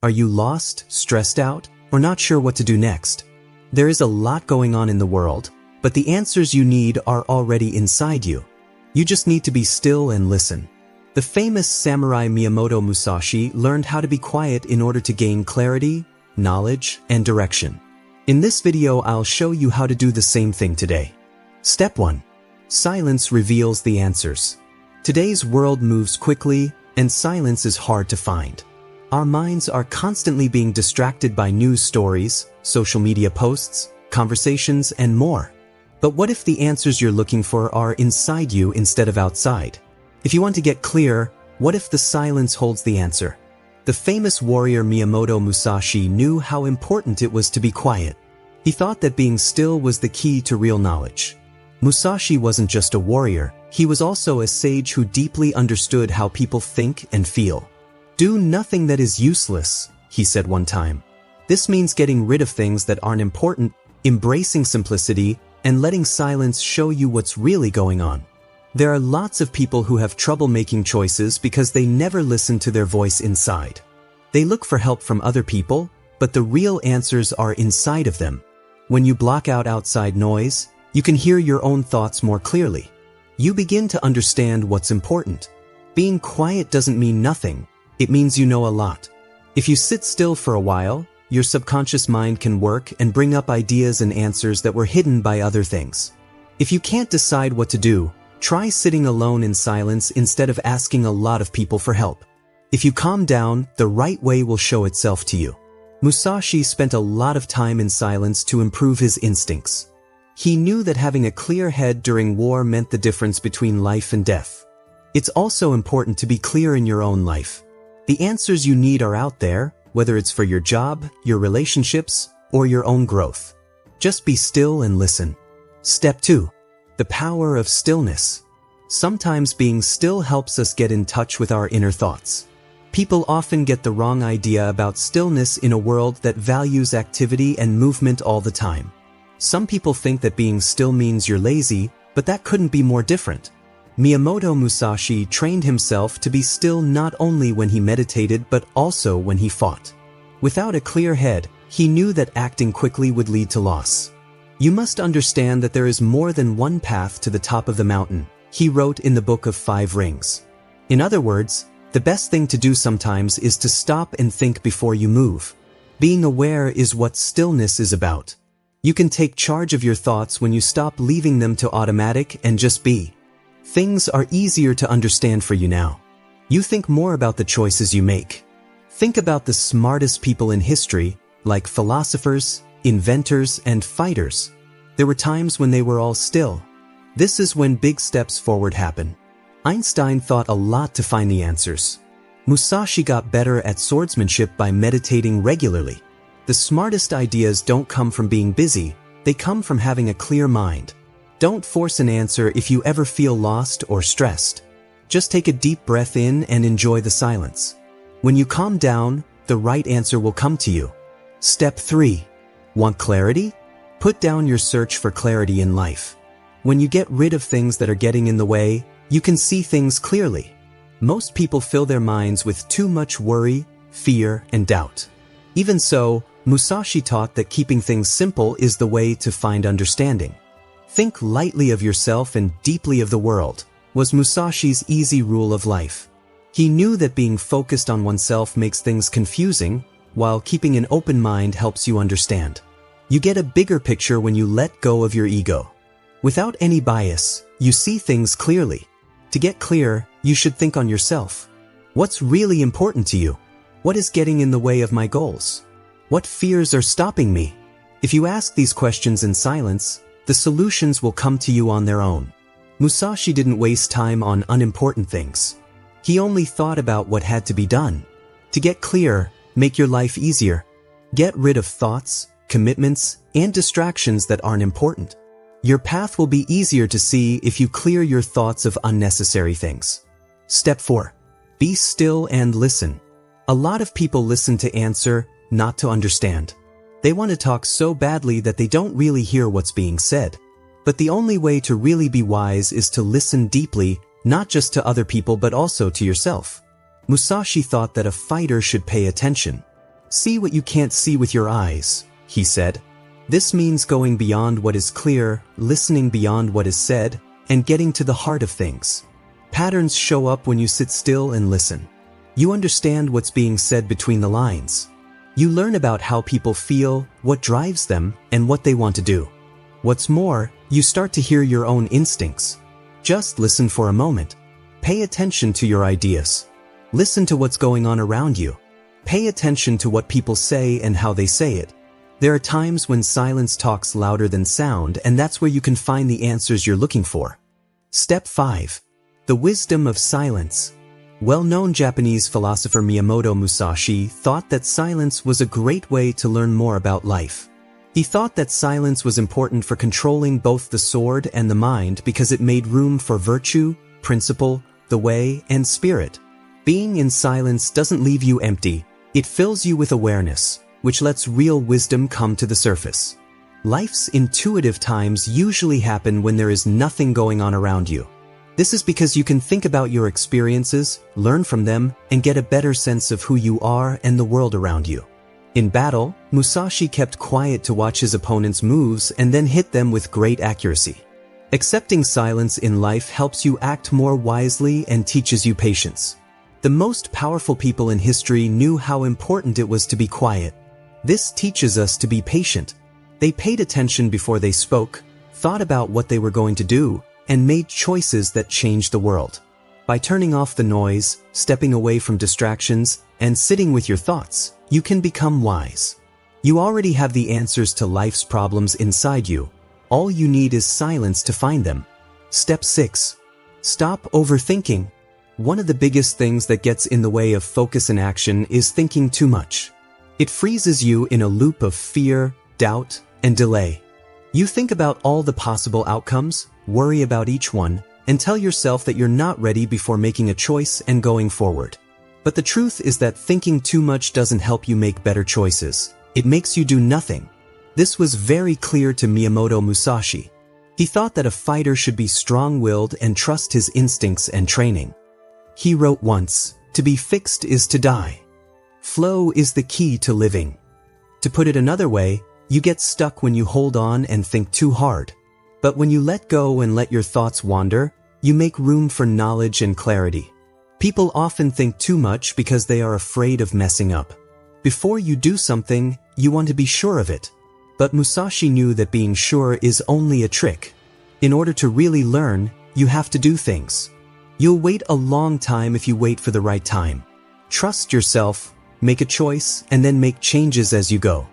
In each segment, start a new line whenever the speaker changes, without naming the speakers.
Are you lost, stressed out, or not sure what to do next? There is a lot going on in the world, but the answers you need are already inside you. You just need to be still and listen. The famous samurai Miyamoto Musashi learned how to be quiet in order to gain clarity, knowledge, and direction. In this video, I'll show you how to do the same thing today. Step 1. Silence reveals the answers. Today's world moves quickly, and silence is hard to find. Our minds are constantly being distracted by news stories, social media posts, conversations, and more. But what if the answers you're looking for are inside you instead of outside? If you want to get clear, what if the silence holds the answer? The famous warrior Miyamoto Musashi knew how important it was to be quiet. He thought that being still was the key to real knowledge. Musashi wasn't just a warrior, he was also a sage who deeply understood how people think and feel. "Do nothing that is useless," he said one time. This means getting rid of things that aren't important, embracing simplicity, and letting silence show you what's really going on. There are lots of people who have trouble making choices because they never listen to their voice inside. They look for help from other people, but the real answers are inside of them. When you block out outside noise, you can hear your own thoughts more clearly. You begin to understand what's important. Being quiet doesn't mean nothing. It means you know a lot. If you sit still for a while, your subconscious mind can work and bring up ideas and answers that were hidden by other things. If you can't decide what to do, try sitting alone in silence instead of asking a lot of people for help. If you calm down, the right way will show itself to you. Musashi spent a lot of time in silence to improve his instincts. He knew that having a clear head during war meant the difference between life and death. It's also important to be clear in your own life. The answers you need are out there, whether it's for your job, your relationships, or your own growth. Just be still and listen. Step 2. The power of stillness. Sometimes being still helps us get in touch with our inner thoughts. People often get the wrong idea about stillness in a world that values activity and movement all the time. Some people think that being still means you're lazy, but that couldn't be more different. Miyamoto Musashi trained himself to be still not only when he meditated but also when he fought. Without a clear head, he knew that acting quickly would lead to loss. "You must understand that there is more than one path to the top of the mountain," he wrote in the Book of 5 Rings. In other words, the best thing to do sometimes is to stop and think before you move. Being aware is what stillness is about. You can take charge of your thoughts when you stop leaving them to automatic and just be. Things are easier to understand for you now. You think more about the choices you make. Think about the smartest people in history, like philosophers, inventors, and fighters. There were times when they were all still. This is when big steps forward happen. Einstein thought a lot to find the answers. Musashi got better at swordsmanship by meditating regularly. The smartest ideas don't come from being busy, they come from having a clear mind. Don't force an answer if you ever feel lost or stressed. Just take a deep breath in and enjoy the silence. When you calm down, the right answer will come to you. Step 3. Want clarity? Put down your search for clarity in life. When you get rid of things that are getting in the way, you can see things clearly. Most people fill their minds with too much worry, fear, and doubt. Even so, Musashi taught that keeping things simple is the way to find understanding. "Think lightly of yourself and deeply of the world," was Musashi's easy rule of life. He knew that being focused on oneself makes things confusing, while keeping an open mind helps you understand. You get a bigger picture when you let go of your ego. Without any bias, you see things clearly. To get clear, you should think on yourself. What's really important to you? What is getting in the way of my goals? What fears are stopping me? If you ask these questions in silence, the solutions will come to you on their own. Musashi didn't waste time on unimportant things. He only thought about what had to be done. To get clear, make your life easier. Get rid of thoughts, commitments, and distractions that aren't important. Your path will be easier to see if you clear your thoughts of unnecessary things. Step 4. Be still and listen. A lot of people listen to answer, not to understand. They want to talk so badly that they don't really hear what's being said. But the only way to really be wise is to listen deeply, not just to other people but also to yourself. Musashi thought that a fighter should pay attention. See what you can't see with your eyes, he said. This means going beyond what is clear, listening beyond what is said, and getting to the heart of things. Patterns show up when you sit still and listen. You understand what's being said between the lines. You learn about how people feel, what drives them, and what they want to do. What's more, you start to hear your own instincts. Just listen for a moment. Pay attention to your ideas. Listen to what's going on around you. Pay attention to what people say and how they say it. There are times when silence talks louder than sound, and that's where you can find the answers you're looking for. Step 5. The wisdom of silence. Well-known Japanese philosopher Miyamoto Musashi thought that silence was a great way to learn more about life. He thought that silence was important for controlling both the sword and the mind because it made room for virtue, principle, the way, and spirit. Being in silence doesn't leave you empty. It fills you with awareness, which lets real wisdom come to the surface. Life's intuitive times usually happen when there is nothing going on around you. This is because you can think about your experiences, learn from them, and get a better sense of who you are and the world around you. In battle, Musashi kept quiet to watch his opponent's moves and then hit them with great accuracy. Accepting silence in life helps you act more wisely and teaches you patience. The most powerful people in history knew how important it was to be quiet. This teaches us to be patient. They paid attention before they spoke, thought about what they were going to do, and made choices that changed the world. By turning off the noise, stepping away from distractions, and sitting with your thoughts, you can become wise. You already have the answers to life's problems inside you. All you need is silence to find them. Step 6. Stop overthinking. One of the biggest things that gets in the way of focus and action is thinking too much. It freezes you in a loop of fear, doubt, and delay. You think about all the possible outcomes, worry about each one, and tell yourself that you're not ready before making a choice and going forward. But the truth is that thinking too much doesn't help you make better choices. It makes you do nothing. This was very clear to Miyamoto Musashi. He thought that a fighter should be strong-willed and trust his instincts and training. He wrote once, "To be fixed is to die. Flow is the key to living." To put it another way, you get stuck when you hold on and think too hard. But when you let go and let your thoughts wander, you make room for knowledge and clarity. People often think too much because they are afraid of messing up. Before you do something, you want to be sure of it. But Musashi knew that being sure is only a trick. In order to really learn, you have to do things. You'll wait a long time if you wait for the right time. Trust yourself, make a choice, and then make changes as you go.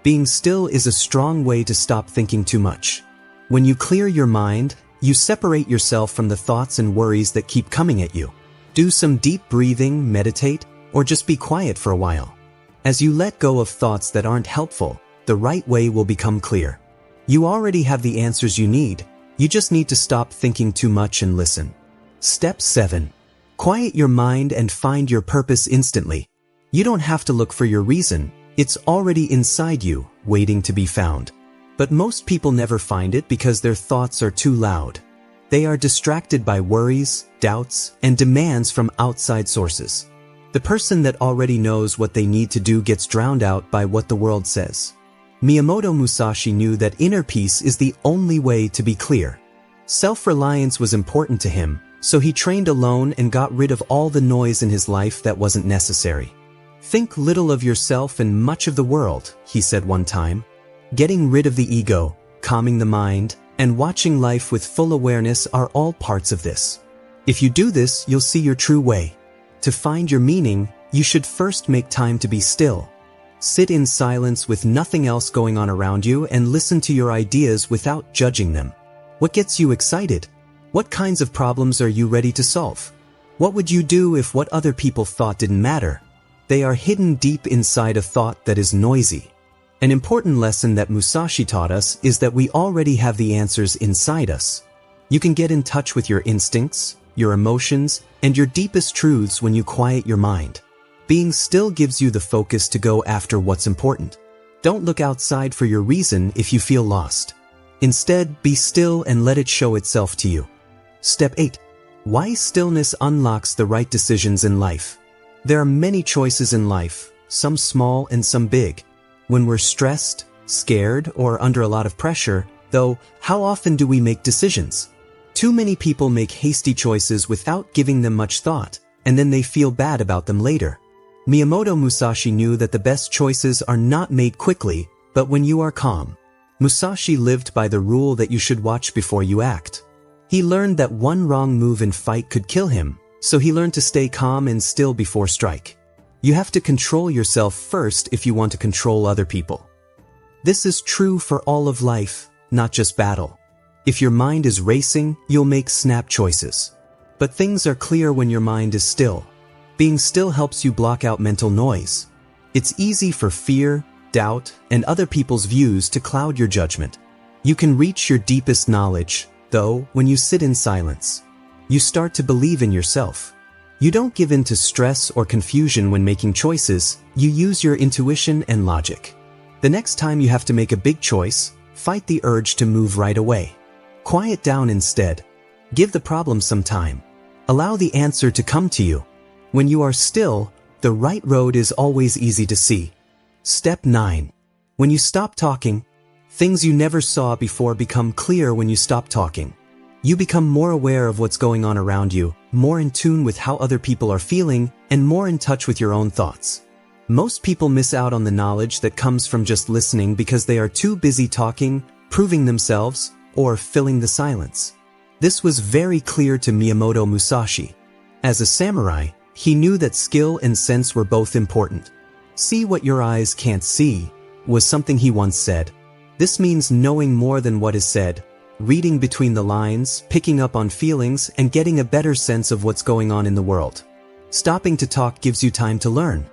Being still is a strong way to stop thinking too much. When you clear your mind, you separate yourself from the thoughts and worries that keep coming at you. Do some deep breathing, meditate, or just be quiet for a while. As you let go of thoughts that aren't helpful, the right way will become clear. You already have the answers you need. You just need to stop thinking too much and listen. Step 7. Quiet your mind and find your purpose instantly. You don't have to look for your reason. It's already inside you, waiting to be found. But most people never find it because their thoughts are too loud. They are distracted by worries, doubts, and demands from outside sources. The person that already knows what they need to do gets drowned out by what the world says. Miyamoto Musashi knew that inner peace is the only way to be clear. Self-reliance was important to him, so he trained alone and got rid of all the noise in his life that wasn't necessary. "Think little of yourself and much of the world," he said one time. Getting rid of the ego, calming the mind, and watching life with full awareness are all parts of this. If you do this, you'll see your true way. To find your meaning, you should first make time to be still. Sit in silence with nothing else going on around you and listen to your ideas without judging them. What gets you excited? What kinds of problems are you ready to solve? What would you do if what other people thought didn't matter? They are hidden deep inside a thought that is noisy. An important lesson that Musashi taught us is that we already have the answers inside us. You can get in touch with your instincts, your emotions, and your deepest truths when you quiet your mind. Being still gives you the focus to go after what's important. Don't look outside for your reason if you feel lost. Instead, be still and let it show itself to you. Step 8. Why stillness unlocks the right decisions in life. There are many choices in life. some small and some big. When we're stressed, scared, or under a lot of pressure, though, how often do we make decisions? Too many people make hasty choices without giving them much thought, and then they feel bad about them later. Miyamoto Musashi knew that the best choices are not made quickly, but when you are calm. Musashi lived by the rule that you should watch before you act. He learned that one wrong move in fight could kill him, so he learned to stay calm and still before strike. You have to control yourself first if you want to control other people. This is true for all of life, not just battle. If your mind is racing, you'll make snap choices. But things are clear when your mind is still. Being still helps you block out mental noise. It's easy for fear, doubt, and other people's views to cloud your judgment. You can reach your deepest knowledge, though, when you sit in silence. You start to believe in yourself. You don't give in to stress or confusion when making choices, you use your intuition and logic. The next time you have to make a big choice, fight the urge to move right away. Quiet down instead. Give the problem some time. Allow the answer to come to you. When you are still, the right road is always easy to see. Step 9. When you stop talking, things you never saw before become clear when you stop talking. You become more aware of what's going on around you, more in tune with how other people are feeling, and more in touch with your own thoughts. Most people miss out on the knowledge that comes from just listening because they are too busy talking, proving themselves, or filling the silence. This was very clear to Miyamoto Musashi. As a samurai, he knew that skill and sense were both important. See what your eyes can't see, was something he once said. This means knowing more than what is said, reading between the lines, picking up on feelings, and getting a better sense of what's going on in the world. Stopping to talk gives you time to learn.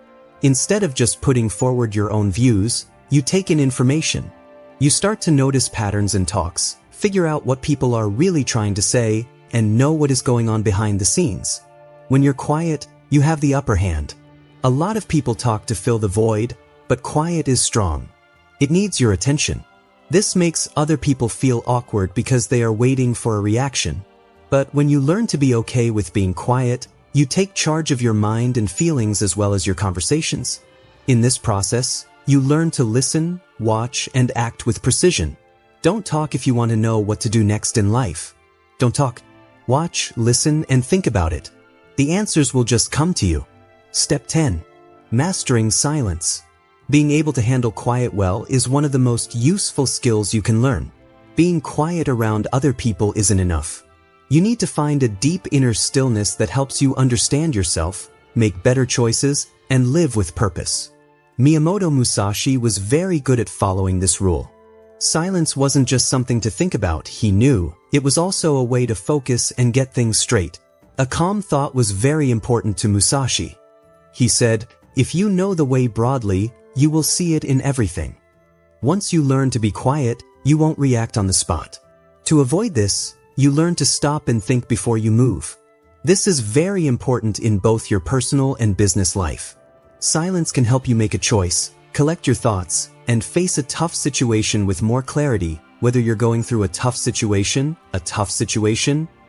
Instead of just putting forward your own views, you take in information. You start to notice patterns in talks, figure out what people are really trying to say, and know what is going on behind the scenes. When you're quiet, you have the upper hand. A lot of people talk to fill the void, but quiet is strong. It needs your attention. This makes other people feel awkward because they are waiting for a reaction. But when you learn to be okay with being quiet, you take charge of your mind and feelings as well as your conversations. In this process, you learn to listen, watch, and act with precision. Don't talk if you want to know what to do next in life. Don't talk. Watch, listen, and think about it. The answers will just come to you. Step 10. Mastering silence. Being able to handle quiet well is one of the most useful skills you can learn. Being quiet around other people isn't enough. You need to find a deep inner stillness that helps you understand yourself, make better choices, and live with purpose. Miyamoto Musashi was very good at following this rule. Silence wasn't just something to think about, he knew. It was also a way to focus and get things straight. A calm thought was very important to Musashi. He said, "If you know the way broadly, you will see it in everything." Once you learn to be quiet, you won't react on the spot. To avoid this, you learn to stop and think before you move. This is very important in both your personal and business life. Silence can help you make a choice, collect your thoughts, and face a tough situation with more clarity, whether you're going through a tough situation,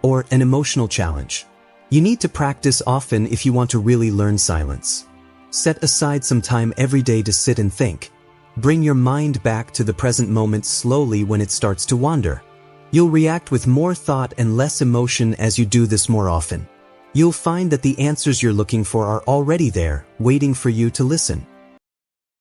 or an emotional challenge. You need to practice often if you want to really learn silence. Set aside some time every day to sit and think. Bring your mind back to the present moment slowly when it starts to wander. You'll react with more thought and less emotion as you do this more often. You'll find that the answers you're looking for are already there, waiting for you to listen.